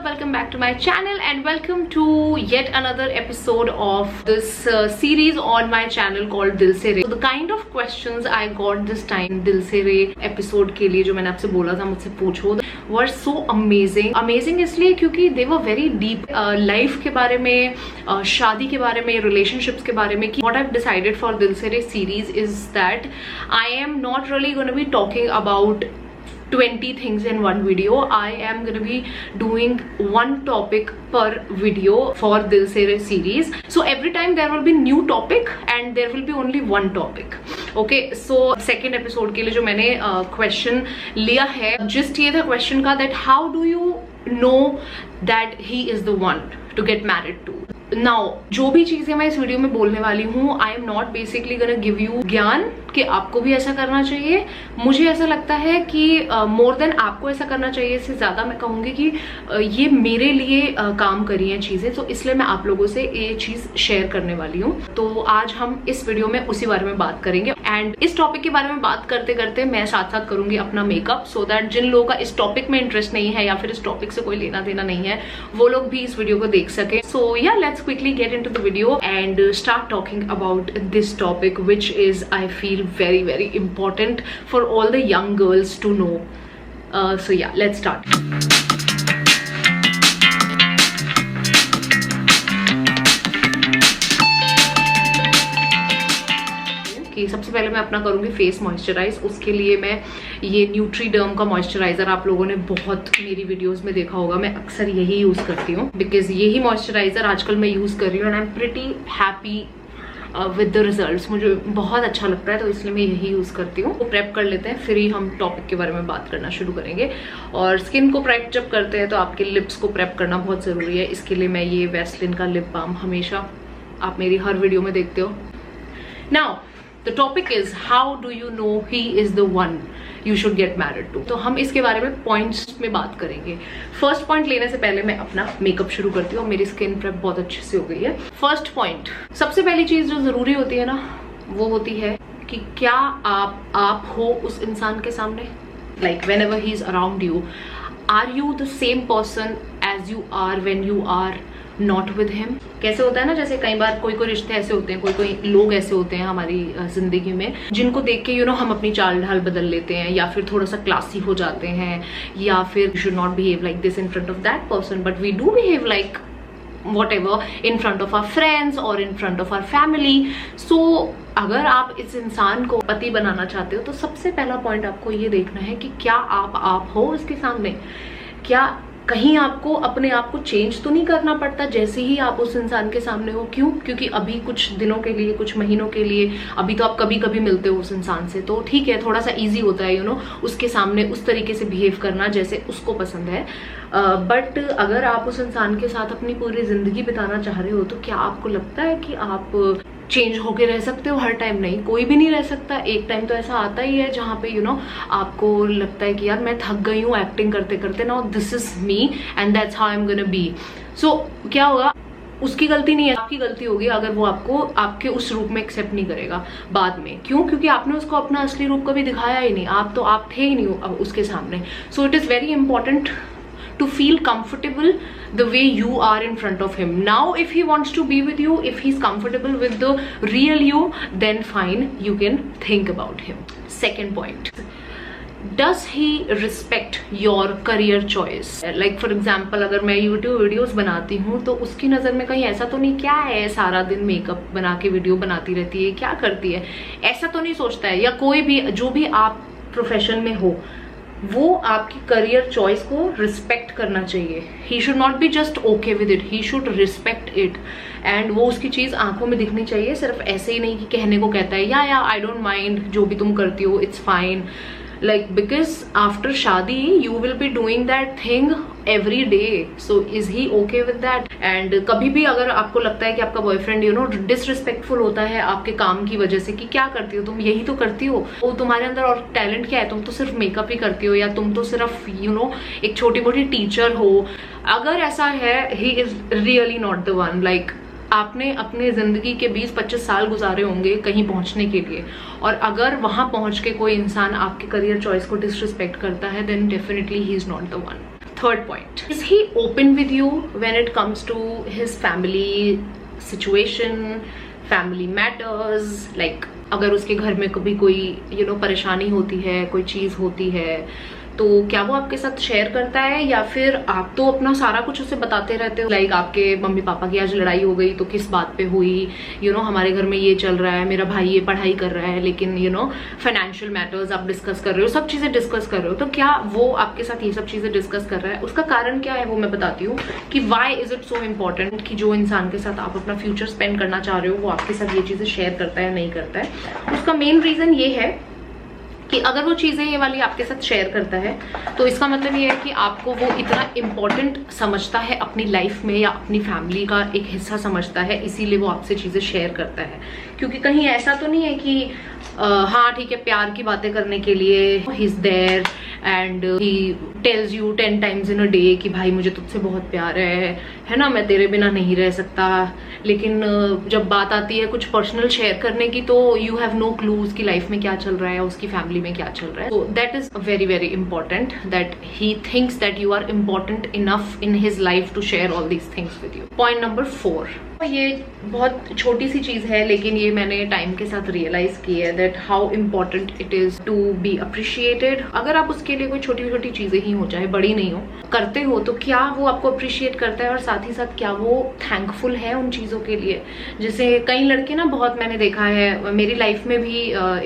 welcome back to my channel and welcome to yet another episode of this series on my channel called Dil Se Re. So the kind of questions I got this time Dil Se Re episode के लिए जो मैंने आपसे बोला था मुझसे पूछो were so amazing. Amazing इसलिए क्योंकि they were very deep. Life के बारे में, शादी के बारे में, relationships के बारे में. What I've decided for Dil Se Re series is that I am not really going to be talking about 20 things in one video. I am going to be doing one topic per video for Dil Se Re series. So every time there will be new topic and there will be only one topic. Okay, so second episode के लिए जो मैंने question लिया है, just ये था question का that how do you know that he is the one to get married to. Now, जो भी चीजें मैं इस वीडियो में बोलने वाली हूँ, I am not basically gonna give you ज्ञान कि आपको भी ऐसा करना चाहिए. मुझे ऐसा लगता है कि more than आपको ऐसा करना चाहिए से ज्यादा मैं कहूँगी कि ये मेरे लिए काम करी हैं चीजें, तो इसलिए मैं आप लोगों से ये चीज शेयर करने वाली हूँ. तो आज हम इस वीडियो में उसी बारे में बात करेंगे एंड इस टॉपिक के बारे में बात करते करते मैं साथ साथ करूंगी अपना मेकअप, सो दैट जिन लोगों का इस टॉपिक में इंटरेस्ट नहीं है या फिर इस टॉपिक से कोई लेना देना नहीं है वो लोग भी इस वीडियो को देख सके. सो या let's quickly get into the video and start talking about this topic, which is I feel very important for all the young girls to know. So yeah, let's start. कि सबसे पहले मैं अपना करूंगी फेस मॉइस्चराइज. उसके लिए मैं ये न्यूट्रीडर्म का मॉइस्चराइजर, आप लोगों ने बहुत मेरी वीडियोस में देखा होगा, मैं अक्सर यही यूज करती हूँ बिकॉज यही मॉइस्चराइजर आजकल मैं यूज कर रही हूँ and I am pretty happy with the results. मुझे बहुत अच्छा लगता है तो इसलिए मैं यही यूज करती हूँ. तो प्रेप कर लेते हैं, फिर ही हम टॉपिक के बारे में बात करना शुरू करेंगे. और स्किन को प्रेप जब करते हैं तो आपके लिप्स को प्रेप करना बहुत जरूरी है. इसके लिए मैं ये वैसलिन का लिप बाम हमेशा, आप मेरी हर वीडियो में देखते हो. Now The topic is how do you know he is the one you should get married to. तो हम इसके बारे में पॉइंट्स में बात करेंगे. फर्स्ट पॉइंट लेने से पहले मैं अपना मेकअप शुरू करती हूँ. मेरी स्किन प्रेप बहुत अच्छे से हो गई है. फर्स्ट पॉइंट, सबसे पहली चीज जो जरूरी होती है ना, वो होती है कि क्या आप हो उस इंसान के सामने. Like whenever he is around you, are you the same person as you are when you are not with him. कैसे होता है ना, जैसे कई बार कोई रिश्ते ऐसे होते हैं, कोई लोग ऐसे होते हैं हमारी जिंदगी में जिनको देख के हम अपनी चाल ढाल बदल लेते हैं या फिर थोड़ा सा क्लासी हो जाते हैं या फिर you should not behave like this in front of that person but we do behave like whatever in front of our friends or in front of our family. So अगर आप इस इंसान को पति बनाना चाहते हो तो सबसे पहला पॉइंट आपको ये देखना है कि क्या आप हो उसके सामने. क्या कहीं आपको अपने आप को चेंज तो नहीं करना पड़ता जैसे ही आप उस इंसान के सामने हो. क्यों? क्योंकि अभी कुछ दिनों के लिए, कुछ महीनों के लिए, अभी तो आप कभी कभी मिलते हो उस इंसान से, तो ठीक है, थोड़ा सा इजी होता है उसके सामने उस तरीके से बिहेव करना जैसे उसको पसंद है. बट अगर आप उस इंसान के साथ अपनी पूरी जिंदगी बिताना चाह रहे हो तो क्या आपको लगता है कि आप चेंज होके रह सकते हो हर टाइम? नहीं, कोई भी नहीं रह सकता. एक टाइम तो ऐसा आता ही है जहाँ पे आपको लगता है कि यार मैं थक गई हूँ एक्टिंग करते करते, now this is me and that's how I am gonna be. So क्या होगा, उसकी गलती नहीं है, आपकी गलती होगी अगर वो आपको आपके उस रूप में एक्सेप्ट नहीं करेगा बाद में. क्यों? क्योंकि आपने उसको अपना असली रूप कभी दिखाया ही नहीं. आप थे ही नहीं उसके सामने. So it is very important to feel comfortable the way you are in front of him. Now if he wants to be with you, if he's comfortable with the real you, then fine, you can think about him. Second point, does he respect your career choice? Like for example, अगर मैं YouTube videos बनाती हूँ तो उसकी नज़र में कहीं ऐसा तो नहीं क्या है सारा दिन मेकअप बना के वीडियो बनाती रहती है, क्या करती है, ऐसा तो नहीं सोचता है. या कोई भी जो भी आप प्रोफेशन में हो वो आपकी करियर चॉइस को रिस्पेक्ट करना चाहिए. ही should not be just okay with it, he should respect it. And वो उसकी चीज आंखों में दिखनी चाहिए, सिर्फ ऐसे ही नहीं कि कहने को कहता है या आई डोंट माइंड जो भी तुम करती हो, it's fine. like because after shadi you will be doing that thing every day, so is he okay with that? And कभी भी अगर आपको लगता है कि आपका बॉयफ्रेंड डिसरिस्पेक्टफुल होता है आपके काम की वजह से कि क्या करती हो तुम, यही तो करती हो, वो तुम्हारे अंदर और टैलेंट क्या है, तुम तो सिर्फ मेकअप ही करती हो, या तुम तो सिर्फ एक छोटी मोटी टीचर हो, अगर ऐसा है he is really not the one. Like आपने अपने जिंदगी के 20-25 साल गुजारे होंगे कहीं पहुंचने के लिए, और अगर वहां पहुंच के कोई इंसान आपके करियर चॉइस को डिसरिस्पेक्ट करता है then definitely he is not the one. Third point, is he open with you when it comes to his family situation, family matters, like अगर उसके घर में कभी कोई परेशानी होती है, कोई चीज होती है, तो क्या वो आपके साथ शेयर करता है या फिर आप तो अपना सारा कुछ उसे बताते रहते हो, लाइक आपके मम्मी पापा की आज लड़ाई हो गई तो किस बात पे हुई, हमारे घर में ये चल रहा है, मेरा भाई ये पढ़ाई कर रहा है, लेकिन फाइनेंशियल मैटर्स आप डिस्कस कर रहे हो, सब चीजें डिस्कस कर रहे हो, तो क्या वो आपके साथ ये सब चीजें डिस्कस कर रहा है? उसका कारण क्या है वो मैं बताती हूँ कि why is it so important कि जो इंसान के साथ आप अपना फ्यूचर स्पेंड करना चाह रहे हो वो आपके साथ ये चीजें शेयर करता है नहीं करता है। उसका मेन रीजन ये है कि अगर वो चीजें ये वाली आपके साथ शेयर करता है तो इसका मतलब ये है कि आपको वो इतना इम्पोर्टेंट समझता है अपनी लाइफ में या अपनी फैमिली का एक हिस्सा समझता है, इसीलिए वो आपसे चीजें शेयर करता है। क्योंकि कहीं ऐसा तो नहीं है कि हाँ ठीक है प्यार की बातें करने के लिए he is there and he tells you 10 times in a day कि भाई मुझे तुझसे बहुत प्यार है ना, मैं तेरे बिना नहीं रह सकता, लेकिन जब बात आती है कुछ पर्सनल शेयर करने की तो यू हैव नो क्लू उसकी लाइफ में क्या चल रहा है, उसकी फैमिली में क्या चल रहा है। So that is very very important that he thinks that you are important enough in his life to share all these things with you. Point number 4, ये बहुत छोटी सी चीज है लेकिन ये मैंने टाइम के साथ रियलाइज की है that how important it is to be appreciated. अगर आप उसके लिए कोई छोटी छोटी चीजें ही हो, चाहे बड़ी नहीं हो, करते हो तो क्या वो आपको अप्रिशिएट करता है और साथ ही साथ क्या वो थैंकफुल है उन चीजों के लिए। जैसे कई लड़के ना, बहुत मैंने देखा है, मेरी लाइफ में भी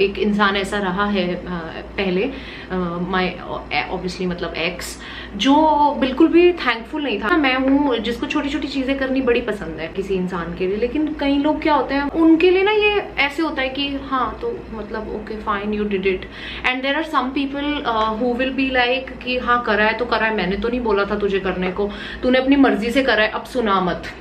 एक इंसान ऐसा रहा है पहले, माय ऑब्वियसली मतलब एक्स, जो बिल्कुल भी थैंकफुल नहीं था। मैं हूँ जिसको छोटी छोटी चीजें करनी बड़ी पसंद है किसी इंसान के लिए, लेकिन कई लोग क्या होते हैं उनके लिए ना ये ऐसे होता है कि हाँ तो मतलब okay fine you did it, and there are some people who will be like कि हाँ करा है तो करा है, मैंने तो नहीं बोला था तुझे करने को, तूने अपनी मर्जी से करा है, अब सुना मत।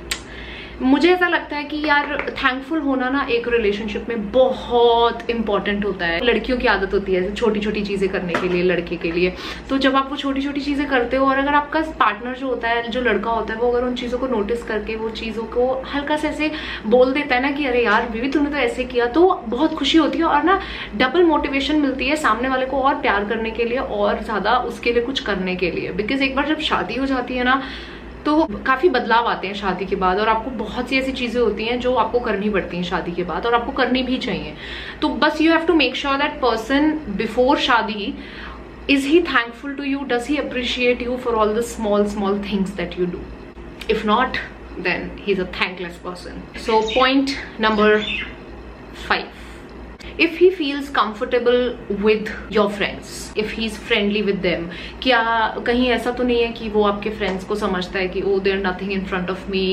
मुझे ऐसा लगता है कि यार थैंकफुल होना ना एक रिलेशनशिप में बहुत इंपॉर्टेंट होता है। लड़कियों की आदत होती है छोटी छोटी चीजें करने के लिए लड़के के लिए, तो जब आप वो छोटी छोटी चीजें करते हो और अगर आपका पार्टनर जो होता है, जो लड़का होता है, वो अगर उन चीजों को नोटिस करके वो चीजों को हल्का से ऐसे बोल देता है ना कि अरे यार बीवी तूने तो ऐसे किया, तो बहुत खुशी होती है और ना डबल मोटिवेशन मिलती है सामने वाले को और प्यार करने के लिए और ज्यादा उसके लिए कुछ करने के लिए। बिकॉज एक बार जब शादी हो जाती है ना तो काफी बदलाव आते हैं शादी के बाद, और आपको बहुत सी ऐसी चीजें होती हैं जो आपको करनी पड़ती हैं शादी के बाद और आपको करनी भी चाहिए। तो बस you have to make sure that person before शादी, is he thankful to you, does he appreciate you for all the small things that you do. If not then he's a thankless person. So point number 5, if he feels comfortable with your friends, if he's friendly with them, क्या कहीं ऐसा तो नहीं है कि वो आपके friends को समझता है कि oh they're nothing in front of me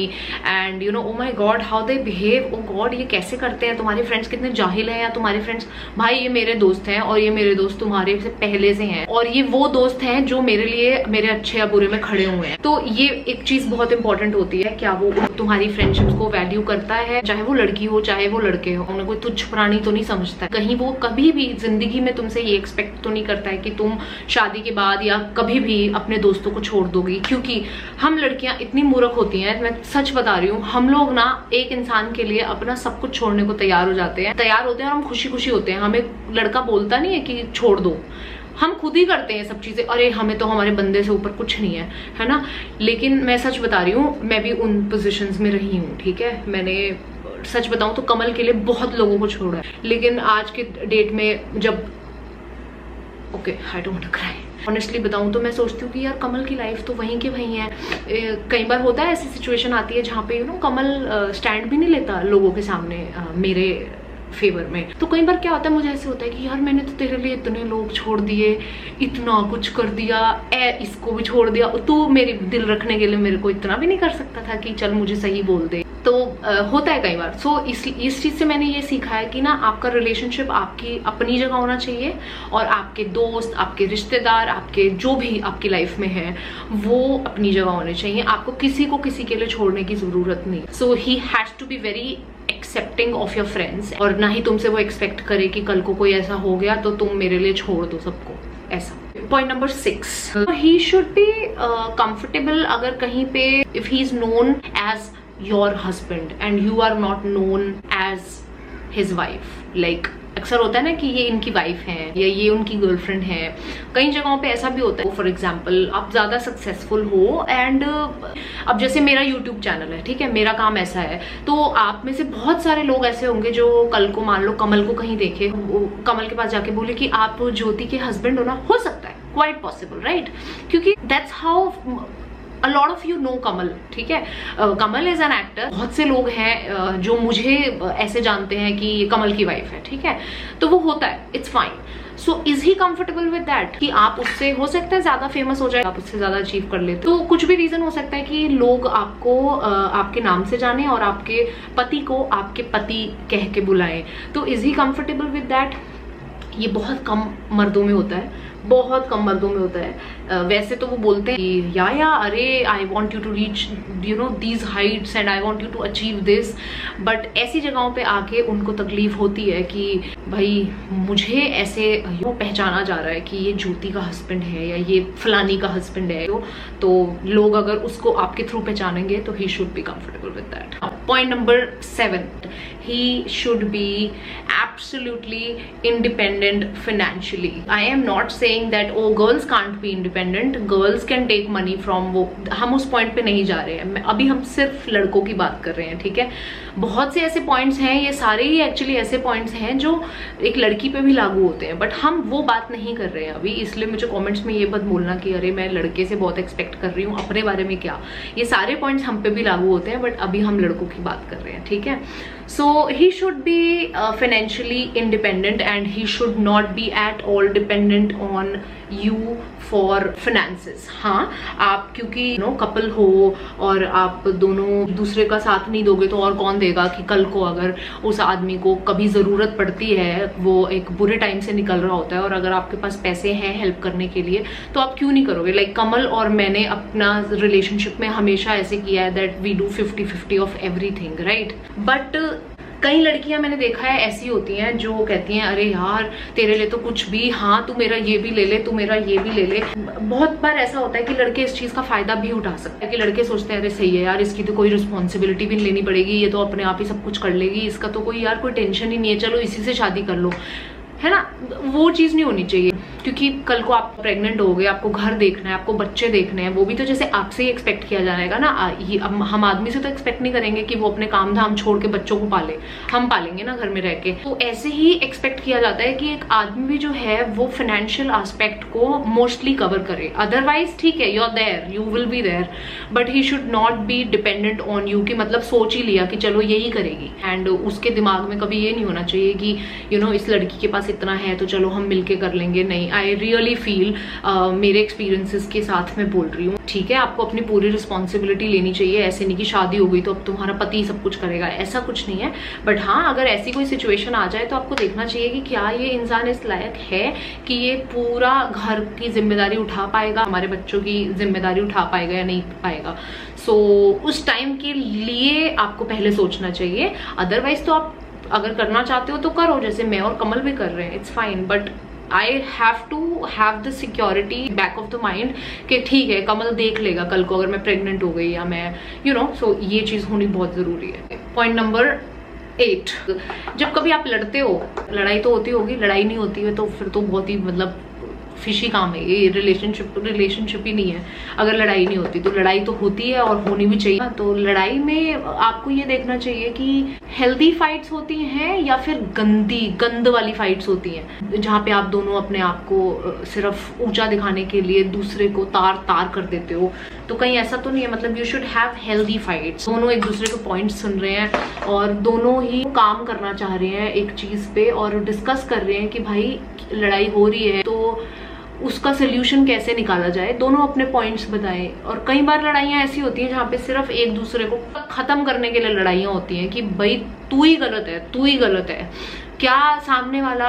and you know oh my god how they behave, oh god ये कैसे करते हैं, तुम्हारे फ्रेंड्स कितने जाहिल हैं, या तुम्हारे फ्रेंड्स भाई ये मेरे दोस्त हैं और ये मेरे दोस्त तुम्हारे से पहले से हैं और ये वो दोस्त हैं जो मेरे लिए मेरे अच्छे या बुरे में खड़े हुए हैं। तो ये एक चीज बहुत इंपॉर्टेंट होती है, क्या वो तुम्हारी फ्रेंडशिप्स को वैल्यू करता है, चाहे वो लड़की हो चाहे वो लड़के हो, उन्हें कोई तुच्छ प्राणी तो नहीं समझता। कहीं वो कभी भी जिंदगी में तुमसे ये एक्सपेक्ट तो नहीं करता है कि तुम शादी के बाद या कभी भी अपने दोस्तों को छोड़ दोगी, क्योंकि हम लड़कियां इतनी मूर्ख होती हैं, मैं सच बता रही हूँ, हम लोग ना एक इंसान के लिए अपना सब कुछ छोड़ने को तैयार हो जाते हैं, और हम खुशी खुशी होते हैं। हमें लड़का बोलता नहीं है कि छोड़ दो, हम खुद ही करते हैं सब चीजें, अरे हमें तो हमारे बंदे से ऊपर कुछ नहीं है ना। लेकिन मैं सच बता रही हूँ, मैं भी उन पोजीशंस में रही हूँ, ठीक है। मैंने सच बताऊं तो कमल के लिए बहुत लोगों को छोड़ा है, लेकिन आज के डेट में जब okay I don't want to cry, honestly बताऊं तो मैं सोचती हूँ कि यार कमल की लाइफ तो वहीं के वहीं है। कई बार होता है ऐसी सिचुएशन आती है जहाँ पे कमल स्टैंड भी नहीं लेता लोगों के सामने मेरे फेवर में। तो कई बार क्या होता है, मुझे ऐसे होता है कि यार मैंने तो तेरे लिए इतने लोग छोड़ दिए, इतना कुछ कर दिया, इसको भी छोड़ दिया, तू मेरी दिल रखने के लिए मेरे को इतना भी नहीं कर सकता था कि चल मुझे सही बोल दे। तो होता है कई बार। सो इस चीज से मैंने ये सीखा है कि ना आपका रिलेशनशिप आपकी अपनी जगह होना चाहिए और आपके दोस्त, आपके रिश्तेदार, आपके जो भी आपकी लाइफ में है वो अपनी जगह होने चाहिए। आपको किसी को किसी के लिए छोड़ने की जरूरत नहीं। So he has to be very accepting of your friends, और ना ही तुमसे वो एक्सपेक्ट करे कि कल को कोई ऐसा हो गया तो तुम मेरे लिए छोड़ दो सबको, ऐसा। Point number 6, he should be comfortable अगर कहीं पे if he is known as your husband and you are not known as his wife, like अक्सर होता है ना कि ये इनकी वाइफ है या ये उनकी गर्लफ्रेंड है। कई जगहों पे ऐसा भी होता है। फॉर एग्जाम्पल आप ज्यादा सक्सेसफुल हो एंड अब जैसे मेरा यूट्यूब चैनल है, ठीक है, मेरा काम ऐसा है, तो आप में से बहुत सारे लोग ऐसे होंगे जो कल को मान लो कमल को कहीं देखे, कमल के पास जाके बोले कि आप ज्योति के हस्बैंड हो ना। हो सकता है, क्वाइट पॉसिबल, राइट, क्योंकि that's how A lot of you know कमल, ठीक है। कमल इज एन एक्टर। बहुत से लोग हैं जो मुझे ऐसे जानते हैं कि ये कमल की वाइफ है, ठीक है, तो वो होता है, it's fine. So is he comfortable with that कि आप उससे हो सकता है ज्यादा फेमस हो जाए, आप उससे ज्यादा अचीव कर लेते, तो कुछ भी रीजन हो सकता है कि लोग आपको आपके नाम से जाने और आपके पति को आपके पति कह के बुलाएं। तो is he comfortable with that? ये बहुत कम मर्दों में होता है, बहुत कम मर्दों में होता है। वैसे तो वो बोलते हैं कि या अरे I want you to reach you know these heights and I want you to achieve this, but ऐसी जगहों पे आके उनको तकलीफ होती है कि भाई मुझे ऐसे पहचाना जा रहा है कि ये ज्योति का हस्बैंड है या ये फलानी का हस्बैंड है, तो लोग अगर उसको आपके थ्रू पहचानेंगे तो he should be comfortable with that. Point number 7, he should be absolutely independent financially. I am not saying that oh girls can't be independent, girls can take money from, वो हम उस पॉइंट पे नहीं जा रहे हैं, अभी हम सिर्फ लड़कों की बात कर रहे हैं, ठीक है। बहुत से ऐसे पॉइंट्स हैं, ये सारे ही एक्चुअली ऐसे पॉइंट्स हैं जो एक लड़की पे भी लागू होते हैं, बट हम वो बात नहीं कर रहे हैं अभी। इसलिए मुझे कमेंट्स में ये मत बोलना कि अरे मैं लड़के से बहुत एक्सपेक्ट कर रही हूँ, अपने बारे में क्या। ये सारे पॉइंट्स हम पे भी लागू होते हैं, बट अभी हम लड़कों की बात कर रहे हैं, ठीक है। So he should be financially independent and he should not be at all dependent on you for finances. हाँ, आप क्योंकि कपल हो और आप दोनों दूसरे का साथ नहीं दोगे तो और कौन देगा, कि कल को अगर उस आदमी को कभी ज़रूरत पड़ती है, वो एक बुरे टाइम से निकल रहा होता है और अगर आपके पास पैसे हैं हेल्प करने के लिए, तो आप क्यों नहीं करोगे। लाइक कमल और मैंने अपना रिलेशनशिप में हमेशा ऐसे किया है that we do 50-50 of everything, right. But कई लड़कियां मैंने देखा है ऐसी होती हैं जो कहती हैं अरे यार तेरे लिए तो कुछ भी, हाँ तू मेरा ये भी ले ले, तू मेरा ये भी ले ले। बहुत बार ऐसा होता है कि लड़के इस चीज का फायदा भी उठा सकते हैं, कि लड़के सोचते हैं अरे सही है यार, इसकी तो कोई रिस्पॉन्सिबिलिटी भी लेनी पड़ेगी, ये तो अपने आप ही सब कुछ कर लेगी, इसका तो कोई यार कोई टेंशन ही नहीं है, चलो इसी से शादी कर लो, है ना। वो चीज नहीं होनी चाहिए, क्योंकि कल को आप प्रेग्नेंट हो गए, आपको घर देखना है, आपको बच्चे देखने हैं, वो भी तो जैसे आपसे ही एक्सपेक्ट किया जाएगा ना। हम आदमी से तो एक्सपेक्ट नहीं करेंगे कि वो अपने काम धाम छोड़ के बच्चों को पाले, हम पालेंगे ना घर में रह के। तो ऐसे ही एक्सपेक्ट किया जाता है कि एक आदमी भी जो है वो फाइनेंशियल एस्पेक्ट को मोस्टली कवर करे। अदरवाइज ठीक है, you are there, you will be there, but he should not be dependent on you, कि मतलब सोच ही लिया कि चलो यही करेगी, एंड उसके दिमाग में कभी ये नहीं होना चाहिए कि इस लड़की के पास इतना है तो चलो हम मिलके कर लेंगे। नहीं, आई रियली फील, मेरे एक्सपीरियंसेस के साथ मैं बोल रही हूँ, ठीक है, आपको अपनी पूरी रिस्पॉन्सिबिलिटी लेनी चाहिए। ऐसे नहीं कि शादी हो गई तो अब तुम्हारा पति सब कुछ करेगा, ऐसा कुछ नहीं है। बट हाँ, अगर ऐसी कोई सिचुएशन आ जाए तो आपको देखना चाहिए कि क्या ये इंसान इस लायक है कि ये पूरा घर की जिम्मेदारी उठा पाएगा, हमारे बच्चों की जिम्मेदारी उठा पाएगा या नहीं पाएगा। सो उस टाइम के लिए आपको पहले सोचना चाहिए। अदरवाइज तो आप अगर करना चाहते हो तो करो, जैसे मैं और कमल भी कर रहे हैं, it's fine, but I have to have the security back of the mind कि ठीक है कमल देख लेगा कल को अगर मैं प्रेग्नेंट हो गई या मैं सो ये चीज होनी बहुत जरूरी है। पॉइंट नंबर 8, जब कभी आप लड़ते हो, लड़ाई तो होती होगी, लड़ाई नहीं होती है तो फिर तो बहुत ही मतलब फिशी काम है ये। रिलेशनशिप ही नहीं है अगर लड़ाई नहीं होती, तो लड़ाई तो होती है और होनी भी चाहिए। तो लड़ाई में आपको ये देखना चाहिए कि हेल्दी फाइट्स होती हैं या फिर गंद वाली फाइट्स होती हैं, जहाँ पे आप दोनों अपने आप को सिर्फ ऊंचा दिखाने के लिए दूसरे को तार कर देते हो। तो कहीं ऐसा तो नहीं है, मतलब you should have healthy fights, दोनों एक दूसरे के पॉइंट्स सुन रहे हैं और दोनों ही काम करना चाह रहे हैं एक चीज पे और डिस्कस कर रहे हैं कि भाई लड़ाई हो रही है तो उसका सोल्यूशन कैसे निकाला जाए, दोनों अपने पॉइंट्स बताएं। और कई बार लड़ाइयाँ ऐसी होती हैं जहाँ पे सिर्फ एक दूसरे को खत्म करने के लिए लड़ाइयाँ होती हैं कि भाई तू ही गलत है। क्या सामने वाला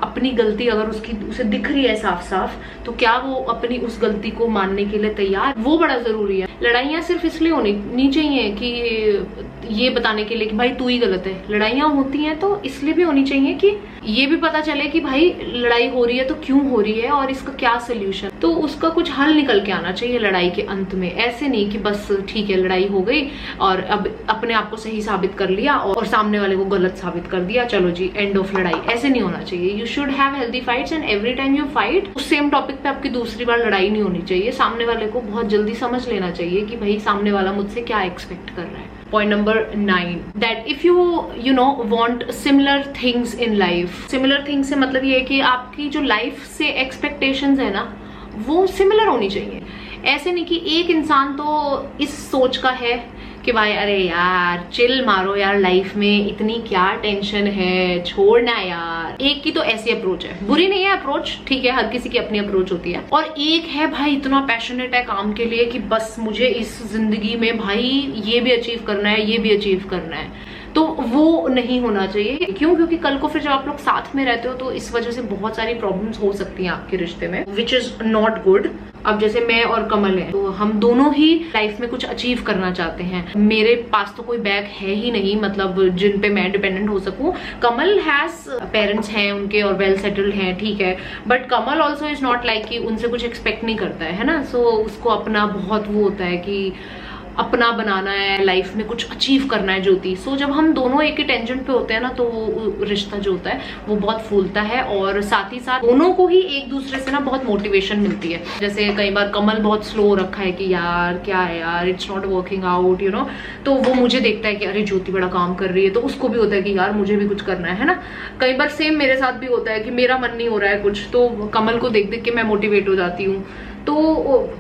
अपनी गलती अगर उसे दिख रही है साफ साफ, तो क्या वो अपनी उस गलती को मानने के लिए तैयार, वो बड़ा जरूरी है। लड़ाइयाँ सिर्फ इसलिए होनी नहीं चाहिए कि ये बताने के लिए कि भाई तू ही गलत है। लड़ाइयाँ होती हैं तो इसलिए भी होनी चाहिए कि ये भी पता चले कि भाई लड़ाई हो रही है तो क्यों हो रही है और इसका क्या सोल्यूशन, तो उसका कुछ हल निकल के आना चाहिए लड़ाई के अंत में। ऐसे नहीं कि बस ठीक है लड़ाई हो गई और अब अपने आप को सही साबित कर लिया और सामने वाले को गलत साबित कर दिया, चलो जी एंड ऑफ लड़ाई, ऐसे नहीं होना चाहिए। You should have healthy fights and every time you fight उस सेम टॉपिक पे आपकी दूसरी बार लड़ाई नहीं होनी चाहिए। सामने वाले को बहुत जल्दी समझ लेना चाहिए कि भाई सामने वाला मुझसे क्या एक्सपेक्ट कर रहा है। Point number 9 that if you know want similar things in life, similar things से मतलब ये है कि आपकी जो लाइफ से एक्सपेक्टेशंस है ना वो सिमिलर होनी चाहिए। ऐसे नहीं कि एक इंसान तो इस सोच का है कि भाई अरे यार चिल मारो यार, लाइफ में इतनी क्या टेंशन है, छोड़ना यार। एक की तो ऐसी अप्रोच है, बुरी नहीं है अप्रोच, ठीक है, हर किसी की अपनी अप्रोच होती है। और एक है भाई इतना पैशनेट है काम के लिए कि बस मुझे इस जिंदगी में भाई ये भी अचीव करना है, ये भी अचीव करना है। तो वो नहीं होना चाहिए। क्यों? क्योंकि कल को फिर जब आप लोग साथ में रहते हो तो इस वजह से बहुत सारी प्रॉब्लम्स हो सकती हैं आपके रिश्ते में, विच इज नॉट गुड। अब जैसे मैं और कमल हैं तो हम दोनों ही लाइफ में कुछ अचीव करना चाहते हैं। मेरे पास तो कोई बैक है ही नहीं, मतलब जिन पे मैं डिपेंडेंट हो सकूं। कमल हैज पेरेंट्स हैं उनके और वेल सेटल्ड हैं, ठीक है, but Kamal also is not like कि उनसे कुछ एक्सपेक्ट नहीं करता है ना। सो उसको अपना बहुत वो होता है कि अपना बनाना है, लाइफ में कुछ अचीव करना है ज्योति। सो जब हम दोनों एक ही टेंशन पे होते हैं ना तो वो रिश्ता जो होता है वो बहुत फूलता है और साथ ही साथ दोनों को ही एक दूसरे से ना बहुत मोटिवेशन मिलती है। जैसे कई बार कमल बहुत स्लो रखा है कि यार क्या है यार, it's not working out you know, तो वो मुझे देखता है कि अरे ज्योति बड़ा काम कर रही है, तो उसको भी होता है कि यार मुझे भी कुछ करना है ना। कई बार सेम मेरे साथ भी होता है कि मेरा मन नहीं हो रहा है कुछ, तो कमल को देख देख के मैं मोटिवेट हो जाती हूँ। तो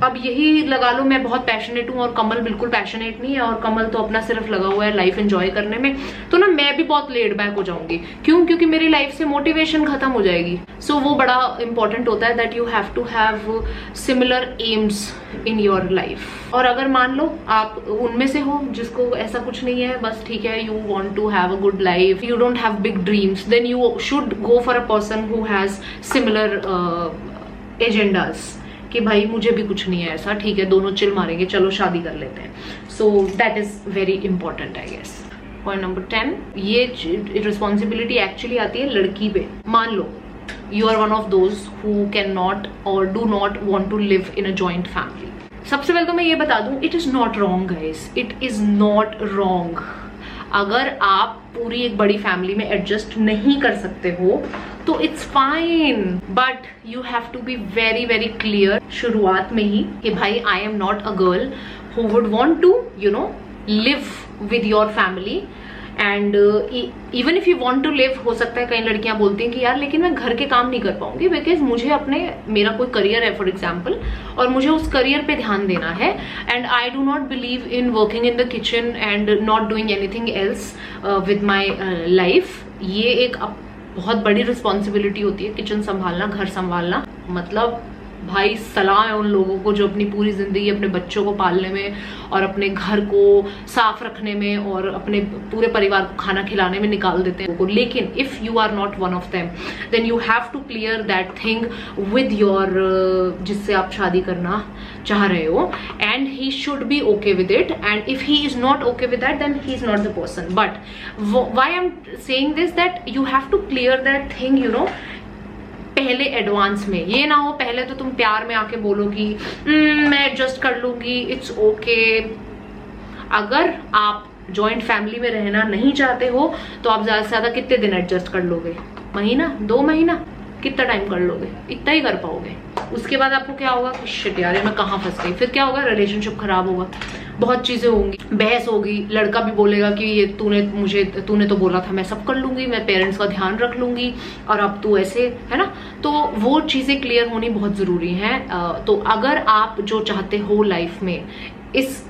अब यही लगा लो, मैं बहुत पैशनेट हूँ और कमल बिल्कुल पैशनेट नहीं है, और कमल तो अपना सिर्फ लगा हुआ है लाइफ एंजॉय करने में। तो ना मैं भी बहुत लेड बैक हो जाऊंगी। क्यों? क्योंकि मेरी लाइफ से मोटिवेशन खत्म हो जाएगी। सो वो बड़ा इंपॉर्टेंट होता है that you have to have similar aims in your life. और अगर मान लो आप उनमें से हो जिसको ऐसा कुछ नहीं है, बस ठीक है, you want to have a good life, you don't have big dreams, then you should go for a person who has similar agendas कि भाई मुझे भी कुछ नहीं है ऐसा, ठीक है, दोनों चिल मारेंगे, चलो शादी कर लेते हैं। So that is very important I guess. Point number 10, ये रिस्पॉन्सिबिलिटी एक्चुअली आती है लड़की पे। मान लो you are one of those who can not और do not want to live in a joint family. सबसे पहले तो मैं ये बता दूं, it is not wrong guys, it is not wrong. अगर आप पूरी एक बड़ी फैमिली में एडजस्ट नहीं कर सकते हो तो it's fine, but you have to be very very clear शुरुआत में ही कि भाई I am not a girl who would want to you know live with your family. And even if you want to live, हो सकता है कई लड़कियां बोलती हैं कि यार लेकिन मैं घर के काम नहीं कर पाऊंगी बिकॉज मुझे अपने, मेरा कोई करियर है फॉर एग्जाम्पल, और मुझे उस करियर पे ध्यान देना है, and I do not believe in working in the kitchen and not doing anything else with my life. ये एक बहुत बड़ी रिस्पॉन्सिबिलिटी होती है, किचन संभालना, घर संभालना। मतलब भाई सलाह है उन लोगों को जो अपनी पूरी जिंदगी अपने बच्चों को पालने में और अपने घर को साफ रखने में और अपने पूरे परिवार को खाना खिलाने में निकाल देते हैं। लेकिन if you are not one of them then you have to clear that thing with your, जिससे आप शादी करना चाह रहे हो, and he should be okay with it. And if he is not okay with that then he is not the person. But why I am saying this, that you have to clear that thing you know पहले advance में। ये ना हो पहले तो तुम प्यार में आके बोलो कि मैं एडजस्ट कर लूंगी, इट्स ओके। अगर आप जॉइंट फैमिली में रहना नहीं चाहते हो तो आप ज्यादा से ज्यादा कितने दिन एडजस्ट कर लोगे? महीना, 2 महीना, कितना टाइम कर लोगे? इतना ही कर पाओगे। उसके बाद आपको क्या होगा कि शिट यार मैं कहाँ फंस गई। फिर क्या होगा? रिलेशनशिप खराब होगा, बहुत चीजें होंगी, बहस होगी, लड़का भी बोलेगा कि ये तूने तो बोला था मैं सब कर लूंगी, मैं पेरेंट्स का ध्यान रख लूंगी, और अब तू ऐसे है ना। तो वो चीजें क्लियर होनी बहुत जरूरी है। तो अगर आप जो चाहते हो लाइफ में, इस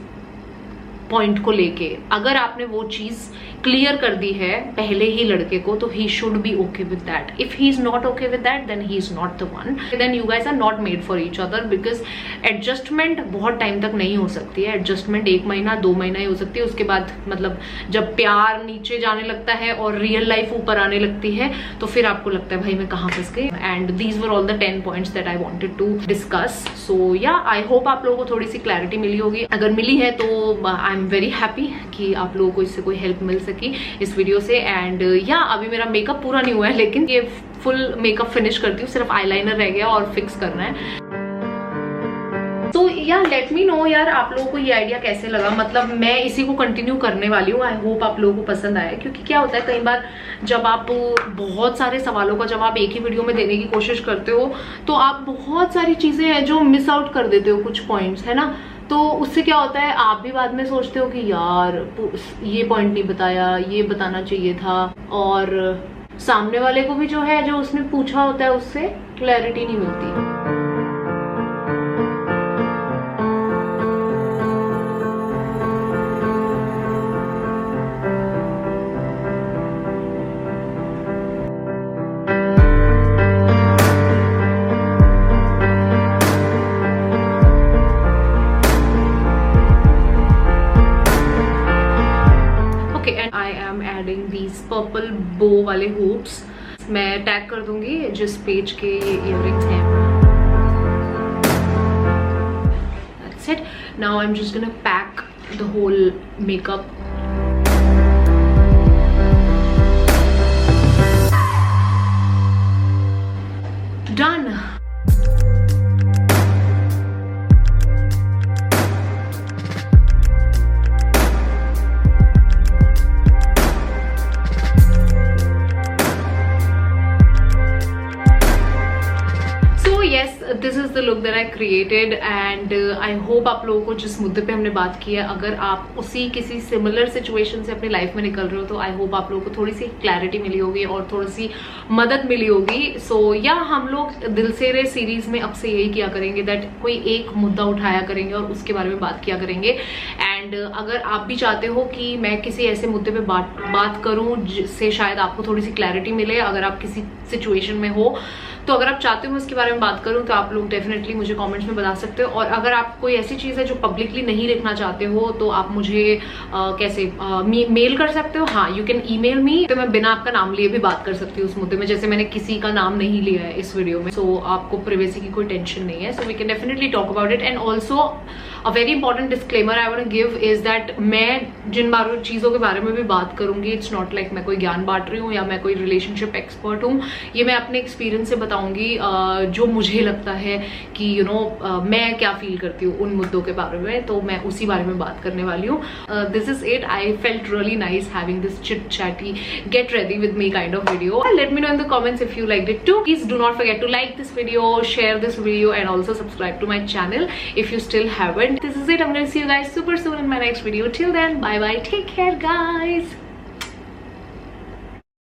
पॉइंट को लेके अगर आपने वो चीज क्लियर कर दी है पहले ही लड़के को, तो he should be okay with that. If he is not okay with that then he is not the one, then you guys are not made for each other. Because adjustment बहुत time तक नहीं हो सकती है, adjustment 1 महीना 2 महीना ही हो सकती है। उसके बाद मतलब जब प्यार नीचे जाने लगता है और रियल लाइफ ऊपर आने लगती है तो फिर आपको लगता है भाई मैं कहाँ फंस गई। And these were all the 10 points that I wanted to discuss. So yeah I hope आप लोगों को थोड़ी सी क्लैरिटी मिली होगी। अगर मिली है तो आई एम वेरी हैप्पी कि आप लोगों को इससे कोई हेल्प मिल सकी इस वीडियो से। एंड या अभी मेरा मेकअप पूरा नहीं हुआ है, लेकिन ये फुल मेकअप फिनिश करती हूँ, सिर्फ आईलाइनर रह गया और फिक्स करना है। तो या लेट मी नो यार आप लोगों को ये आइडिया कैसे लगा, मतलब मैं इसी को कंटिन्यू करने वाली हूँ। आई होप आप लोगों को पसंद आया, क्योंकि क्या होता है कई बार जब आप बहुत सारे सवालों का जवाब एक ही वीडियो में देने की कोशिश करते हो तो आप बहुत सारी चीजें हैं जो मिस आउट कर देते हो, कुछ पॉइंट्स है ना। तो उससे क्या होता है आप भी बाद में सोचते हो कि यार ये पॉइंट नहीं बताया, ये बताना चाहिए था, और सामने वाले को भी जो है जो उसने पूछा होता है उससे क्लैरिटी नहीं मिलती। पर्पल बो वाले हुप्स मैं टैग कर दूंगी जिस पेज के ये इयररिंग्स हैं। That's it. Now I'm just gonna pack the whole makeup. Done. This is the look that I created and I hope आप लोगों को जिस मुद्दे पे हमने बात की है, अगर आप उसी किसी सिमिलर सिचुएशन से अपनी लाइफ में निकल रहे हो तो आई होप आप लोगों को थोड़ी सी क्लैरिटी मिली होगी और थोड़ी सी मदद मिली होगी। सो या हम लोग दिल से रे सीरीज में अब से यही किया करेंगे दैट कोई एक मुद्दा उठाया करेंगे और उसके बारे में बात किया करेंगे। एंड अगर आप भी चाहते हो कि मैं किसी ऐसे मुद्दे पे बात करूं जिससे शायद आपको थोड़ी सी क्लैरिटी मिले, अगर आप किसी सिचुएशन में हो तो अगर आप चाहते हो मैं उसके बारे में बात करूं तो आप लोग डेफिनेटली मुझे कमेंट्स में बता सकते हो। और अगर आप कोई ऐसी चीज़ है जो पब्लिकली नहीं लिखना चाहते हो तो आप मुझे कैसे मेल कर सकते हो। हाँ, यू कैन ईमेल मी, तो मैं बिना आपका नाम लिए भी बात कर सकती हूँ उस मुद्दे में, जैसे मैंने किसी का नाम नहीं लिया है इस वीडियो में। सो आपको प्राइवेसी की कोई टेंशन नहीं है। So we can definitely talk about it. And also a very important disclaimer I want to give is that मैं जिन चीज़ों के बारे में भी बात करूंगी, इट्स नॉट लाइक मैं कोई ज्ञान बांट रही हूँ या मैं कोई रिलेशनशिप एक्सपर्ट हूँ। ये मैं अपने एक्सपीरियंस से बताऊंगी जो मुझे लगता है कि यू नो मैं क्या फील करती हूँ उन मुद्दों के बारे में, तो मैं उसी बारे में बात करने वाली हूँ। This is it. I felt really nice having this chit chatty get ready with me kind of video. Let me know in the comments if you liked it too. Please do not forget to like this video, share this video and also subscribe to my channel if you still haven't. This is it. I'm going to see you guys super soon in my next video. Till then, bye bye. Take care, guys.